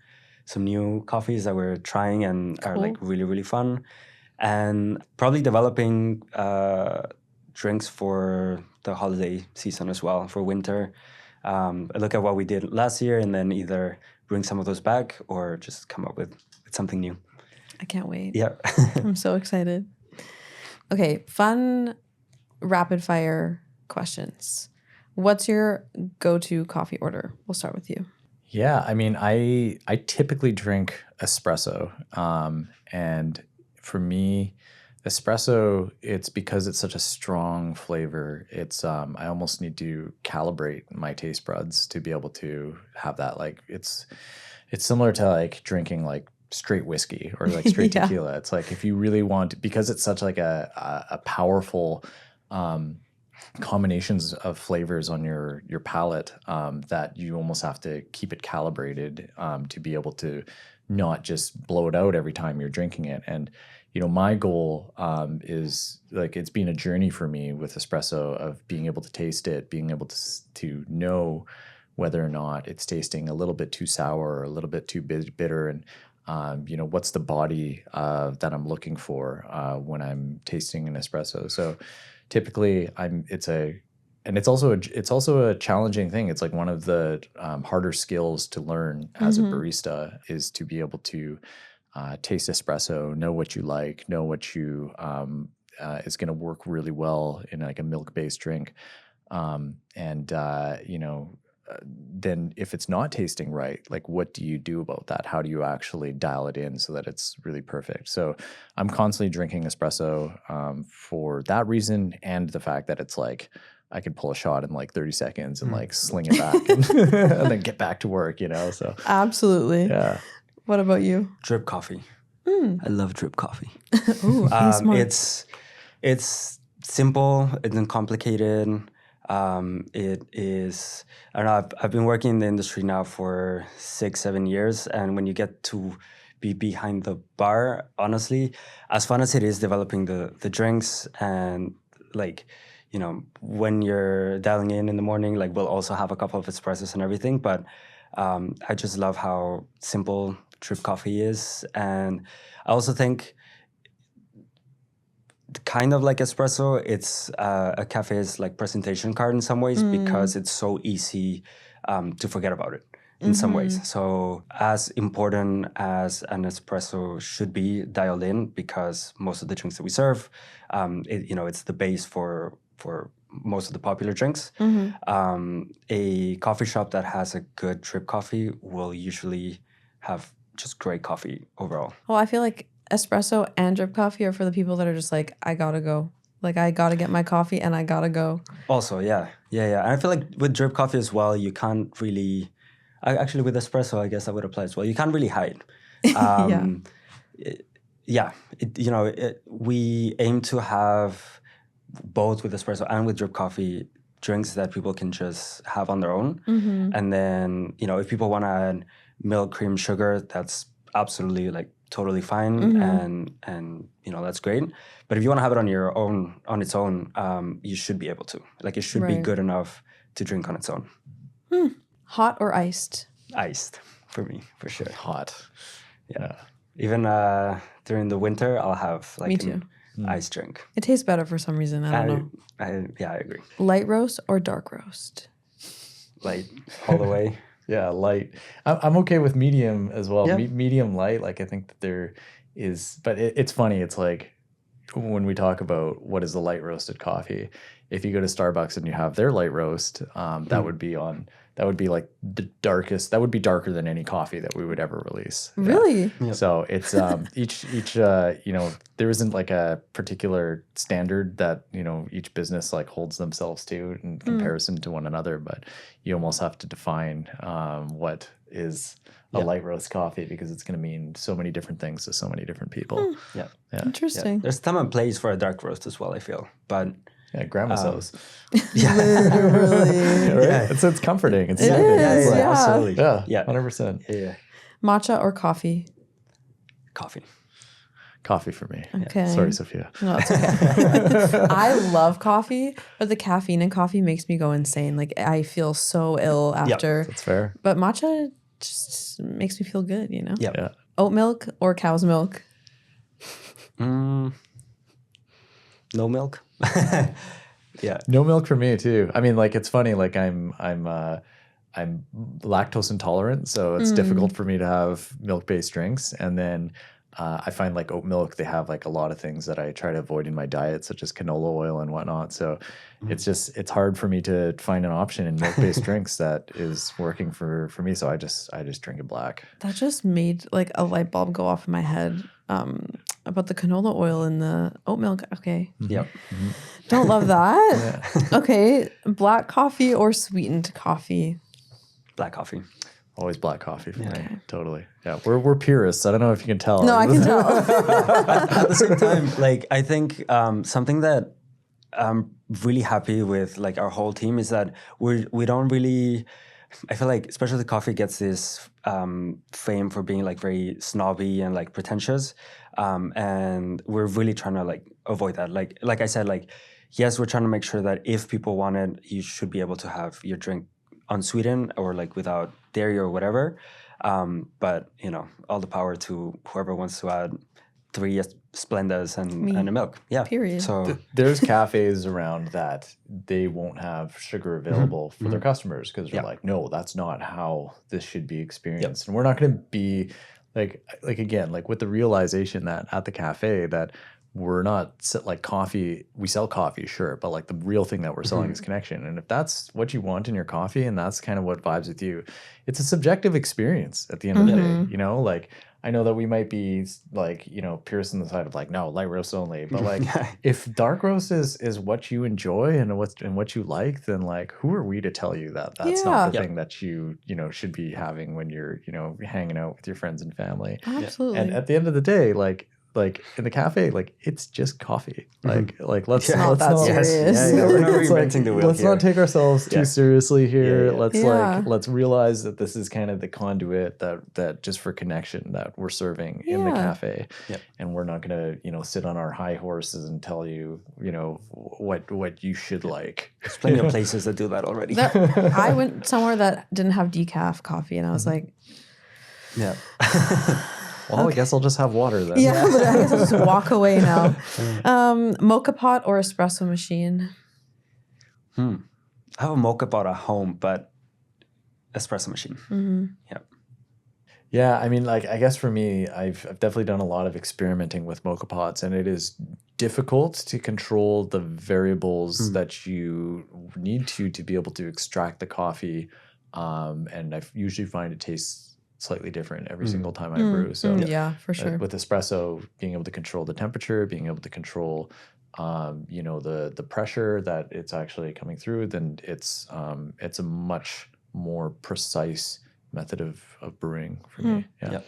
some new coffees that we're trying and are like really, really fun. And probably developing drinks for the holiday season as well, for winter. I look at what we did last year and then either bring some of those back or just come up with something new. I can't wait. Yeah. I'm so excited. Okay, fun rapid fire questions. What's your go-to coffee order? We'll start with you. Yeah, I mean, I typically drink espresso. And for me, espresso, it's because it's such a strong flavor. It's I almost need to calibrate my taste buds to be able to have that. Like it's similar to like drinking like straight whiskey or like straight Yeah. tequila. It's like if you really want, because it's such like a powerful combinations of flavors on your palate, that you almost have to keep it calibrated to be able to not just blow it out every time you're drinking it. And my goal is like, it's been a journey for me with espresso of being able to taste it, being able to know whether or not it's tasting a little bit too sour or a little bit too bitter, and what's the body that I'm looking for when I'm tasting an espresso. So typically it's also a challenging thing. It's like one of the harder skills to learn as a barista is to be able to taste espresso, know what you like, know what you is going to work really well in like a milk-based drink, then if it's not tasting right, like what do you do about that? How do you actually dial it in so that it's really perfect? So I'm constantly drinking espresso for that reason, and the fact that it's like I can pull a shot in like 30 seconds and like sling it back and then get back to work, So Absolutely. yeah. What about you? Drip coffee. I love drip coffee. Ooh, ASMR. It's simple, it's uncomplicated. It is, I don't know, I've been working in the industry now for 6-7 years, and when you get to be behind the bar, honestly, as fun as it is developing the drinks, and like, when you're dialing in the morning, like we'll also have a couple of espressos and everything, but I just love how simple drip coffee is. And I also think kind of like espresso, it's a cafe's like presentation card in some ways, because it's so easy to forget about it in some ways. So as important as an espresso should be dialed in, because most of the drinks that we serve, it's the base for most of the popular drinks. A coffee shop that has a good drip coffee will usually have just great coffee overall. Well, I feel like espresso and drip coffee are for the people that are just like, I gotta go. Like, I gotta get my coffee and I gotta go. Also, yeah. And I feel like with drip coffee as well, you can't really... Actually, with espresso, I guess that would apply as well. You can't really hide. We aim to have both with espresso and with drip coffee drinks that people can just have on their own. And then, if people want to add milk, cream, sugar, that's absolutely like totally fine, and that's great. But if you want to have it on its own, you should be able to. Like, it should be good enough to drink on its own. Hot or iced? Iced. for me, for sure. Hot. Yeah. Even during the winter, I'll have like Me an too. ice drink. It tastes better for some reason. I don't know. I agree. Light roast or dark roast? Light all the way. Yeah, light. I'm okay with medium as well. Yeah. Medium light. Like I think that there is, but it's funny. It's like when we talk about what is the light roasted coffee. If you go to Starbucks and you have their light roast, that would be on. That would be like the darkest. That would be darker than any coffee that we would ever release. Yeah. Really? Yep. So it's each there isn't like a particular standard that each business like holds themselves to in comparison to one another, but you almost have to define what is a light roast coffee because it's going to mean so many different things to so many different people. Yeah. Interesting. There's time and place for a dark roast as well, I feel. But Yeah, grandma's house. Literally. Right? It's comforting. It's It soothing. is, It's like- yeah. absolutely. Yeah, 100%. Yeah. Matcha or coffee? Coffee. Coffee for me. Okay. Sorry, Sophia. No, it's okay. I love coffee, but the caffeine in coffee makes me go insane. Like I feel so ill after. That's fair. But matcha just makes me feel good, you know? Yeah. Yeah. Oat milk or cow's milk? No milk. Yeah. No milk for me too. I mean, like it's funny. Like I'm lactose intolerant, so it's difficult for me to have milk-based drinks. And then I find like oat milk, they have like a lot of things that I try to avoid in my diet, such as canola oil and whatnot. So it's hard for me to find an option in milk-based drinks that is working for me. So I just drink it black. That just made like a light bulb go off in my head about the canola oil in the oat milk. Okay. Yep. Don't love that. Okay. Black coffee or sweetened coffee? Black coffee. Always black coffee for me. Totally. Yeah, we're purists. I don't know if you can tell. No, I can tell. At the same time, like I think something that I'm really happy with, like our whole team, is that we don't really. I feel like especially coffee gets this fame for being like very snobby and like pretentious, and we're really trying to like avoid that. Like I said, like yes, we're trying to make sure that if people want it, you should be able to have your drink unsweetened or like without dairy or whatever. But all the power to whoever wants to add 3 Splendas and a milk. Yeah. Period. So There's cafes around that they won't have sugar available for their customers because they're like, no, that's not how this should be experienced. And we're not going to be like again, like with the realization that at the cafe that we're not like coffee. We sell coffee, sure, but like the real thing that we're selling is connection. And if that's what you want in your coffee and that's kind of what vibes with you, it's a subjective experience at the end of the day. Like I know that we might be like, purists on the side of like, no, light roast only. But like if dark roast is what you enjoy and what you like, then like who are we to tell you that that's not the thing that you should be having when you're, hanging out with your friends and family. Absolutely. And at the end of the day, like in the cafe, like it's just coffee. Like let's not let's that not serious. We're not it's reinventing the wheel let's here. not take ourselves too seriously here. Yeah. Let's realize that this is kind of the conduit that just for connection that we're serving in the cafe. And we're not gonna sit on our high horses and tell you what you should like. There's plenty of places that do that already. I went somewhere that didn't have decaf coffee, and I was like, Yeah. Well, I guess I'll just have water then. yeah, but I guess I'll just walk away now. Mocha pot or espresso machine? I have a mocha pot at home, but espresso machine. Yeah. Yeah, I mean, like, I guess for me, I've definitely done a lot of experimenting with mocha pots, and it is difficult to control the variables that you need to be able to extract the coffee. And I usually find it tastes slightly different every single time I brew. So Yeah, for sure. with espresso, being able to control the temperature, being able to control, the pressure that it's actually coming through, then it's a much more precise method of brewing for me. Yeah.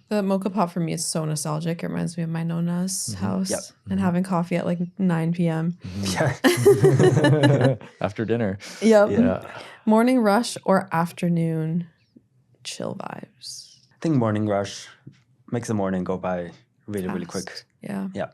The mocha pot for me is so nostalgic. It reminds me of my Nona's house and having coffee at like 9 p.m. Yeah. After dinner. Yep. Yeah. Morning rush or afternoon chill vibes? I think morning rush makes the morning go by really, really quick. Yeah. Yeah.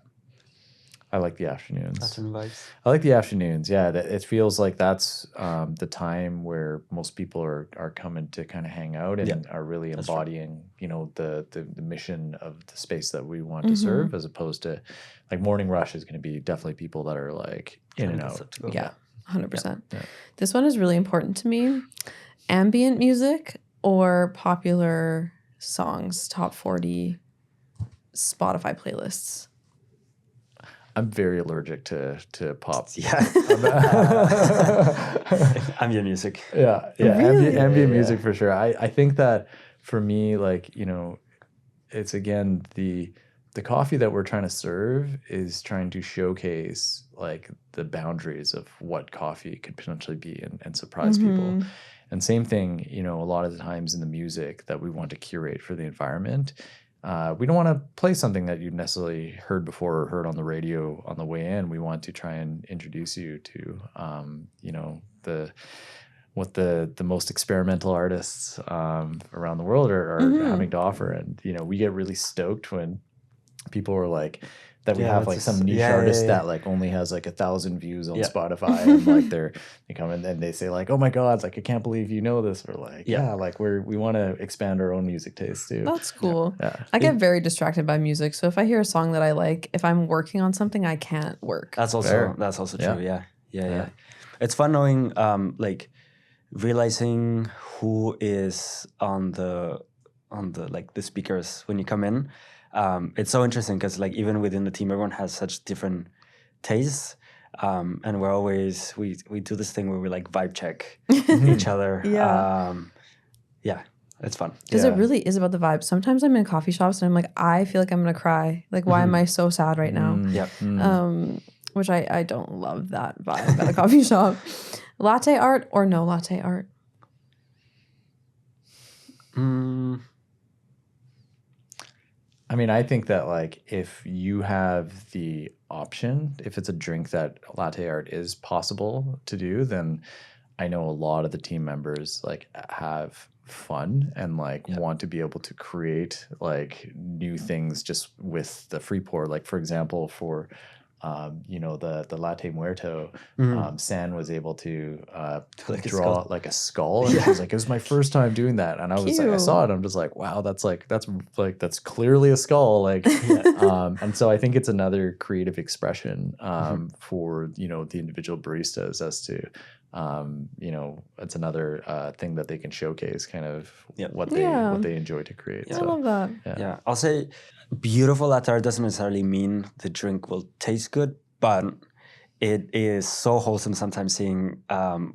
I like the afternoons. Afternoon vibes. I like the afternoons. Yeah, it feels like that's the time where most people are coming to kind of hang out and are really embodying, the mission of the space that we want to serve, as opposed to like morning rush is going to be definitely people that are like in and out. Yeah, 100%. Yeah. This one is really important to me. Ambient music or popular songs, top 40 Spotify playlists. I'm very allergic to pop. Yeah. Ambient music. Yeah. Really? Ambient music for sure. I think that for me, like, it's again the coffee that we're trying to serve is trying to showcase like the boundaries of what coffee could potentially be and surprise people. And same thing, a lot of the times in the music that we want to curate for the environment, we don't want to play something that you've necessarily heard before or heard on the radio on the way in. We want to try and introduce you to, what the most experimental artists around the world are having to offer. And, we get really stoked when people are like, that we have like some niche artist that like only has like 1,000 views on Spotify, and like they come in and they say like, oh my God, like I can't believe you know this. Or like, like we want to expand our own music taste too. That's cool. Yeah. I get very distracted by music. So if I hear a song that I like, if I'm working on something, I can't work. That's also true. Yeah. It's fun knowing like realizing who is on the like the speakers when you come in. It's so interesting because like even within the team, everyone has such different tastes, and we're always we do this thing where we like vibe check each other. It's fun because it really is about the vibe. Sometimes I'm in coffee shops and I'm like, I feel like I'm gonna cry. Like, why am I so sad right now? Which I don't love that vibe at a coffee shop. Latte art or no latte art? I mean, I think that like if you have the option, if it's a drink that latte art is possible to do, then I know a lot of the team members like have fun and like want to be able to create like new things just with the free pour. Like for example, for the latte muerto, San was able to draw like a skull, and she was like, it was my first time doing that, and I was like, I saw it, I'm just like, wow, that's clearly a skull, like, and so I think it's another creative expression for the individual baristas as to it's another thing that they can showcase kind of what they enjoy to create. I love that. Yeah, I'll say beautiful latte art doesn't necessarily mean the drink will taste good, but it is so wholesome sometimes seeing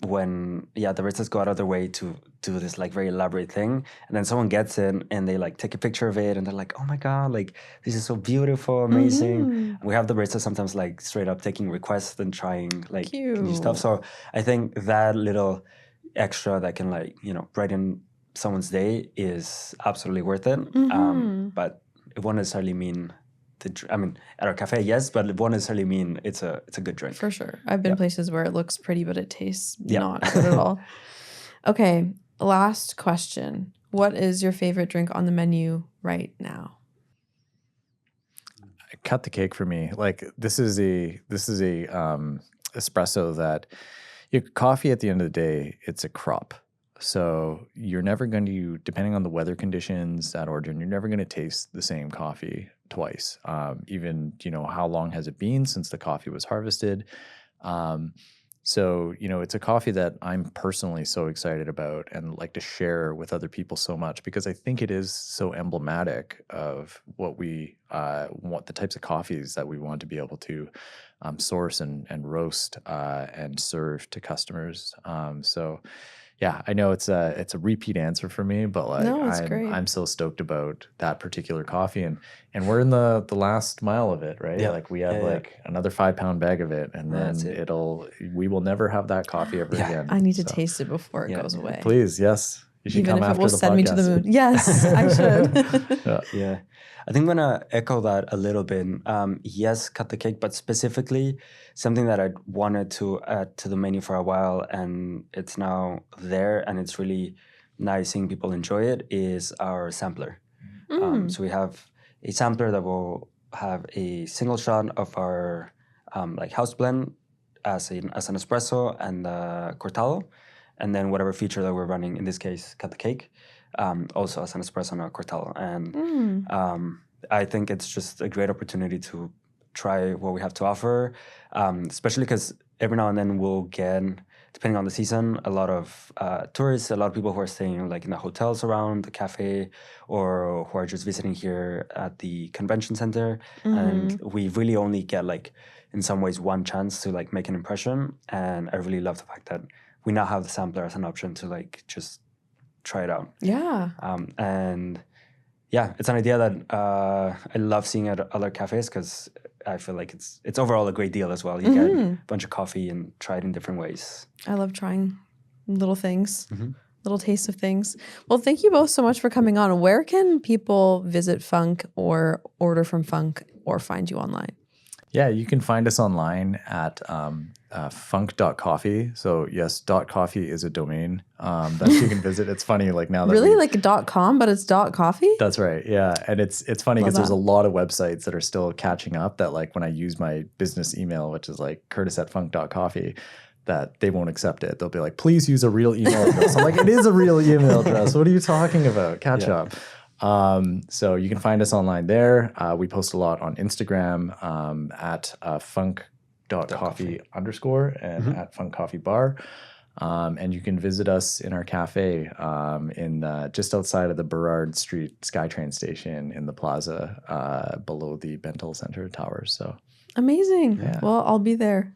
when the baristas go out of their way to do this like very elaborate thing, and then someone gets it and they like take a picture of it and they're like, oh my God, like this is so beautiful, amazing. We have the baristas sometimes like straight up taking requests and trying like new stuff. So I think that little extra that can like brighten someone's day is absolutely worth it. But it won't necessarily mean at our cafe, yes, but it won't necessarily mean it's a good drink. For sure. I've been places where it looks pretty, but it tastes not good at all. Okay, last question. What is your favorite drink on the menu right now? Cut the cake for me. Like this is a espresso that coffee at the end of the day, it's a crop. So you're never going to, depending on the weather conditions at origin, you're never going to taste the same coffee twice. Even, how long has it been since the coffee was harvested? So, it's a coffee that I'm personally so excited about and like to share with other people so much, because I think it is so emblematic of what we want, the types of coffees that we want to be able to source and roast and serve to customers. So yeah, I know it's a repeat answer for me, but like I'm so stoked about that particular coffee, and we're in the last mile of it, right? Like we have another 5-pound bag of it, and then we will never have that coffee ever again. I need to taste it before it goes away. Please, yes. You should Even come if after it will the send me to the moon. Yes, I should. I think I'm going to echo that a little bit. Yes, cut the cake, but specifically something that I wanted to add to the menu for a while, and it's now there, and it's really nice seeing people enjoy it, is our sampler. So we have a sampler that will have a single shot of our like house blend as an espresso and cortado, and then whatever feature that we're running, in this case, cut the cake, also as an espresso and a cortado. And I think it's just a great opportunity to try what we have to offer, especially because every now and then we'll get, depending on the season, a lot of tourists, a lot of people who are staying like in the hotels around the cafe or who are just visiting here at the convention center. And we really only get like, in some ways, one chance to like make an impression. And I really love the fact that we now have the sampler as an option to like just try it out. Yeah. And yeah, it's an idea that I love seeing at other cafes because I feel like it's overall a great deal as well. You get a bunch of coffee and try it in different ways. I love trying little things, little tastes of things. Well, thank you both so much for coming on. Where can people visit Funk or order from Funk or find you online? Yeah, you can find us online at funk.coffee. So yes, .coffee is a domain that you can visit. It's funny, like now that really like .com, but it's .coffee? That's right. Yeah. And it's funny because Love there's that. a lot of websites that are still catching up that like when I use my business email, which is like Kurtis@funk.coffee, that they won't accept it. They'll be like, please use a real email address. I'm like, it is a real email address. What are you talking about? Catch up. So you can find us online there. We post a lot on Instagram at funk.coffee_ and at Funk Coffee Bar. And you can visit us in our cafe in just outside of the Burrard Street SkyTrain station in the plaza below the Bentall Center Towers. So Amazing. Yeah. Well, I'll be there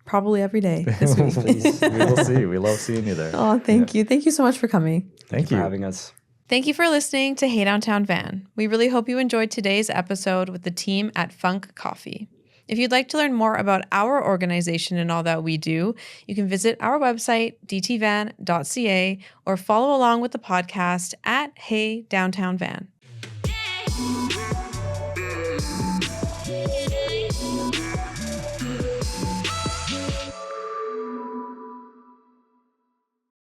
probably every day this week. Please. we will see. We love seeing you there. Oh, thank you. Thank you so much for coming. Thank for you. having us. Thank you for listening to Hey Downtown Van. We really hope you enjoyed today's episode with the team at Funk Coffee. If you'd like to learn more about our organization and all that we do, you can visit our website, dtvan.ca, or follow along with the podcast at Hey Downtown Van.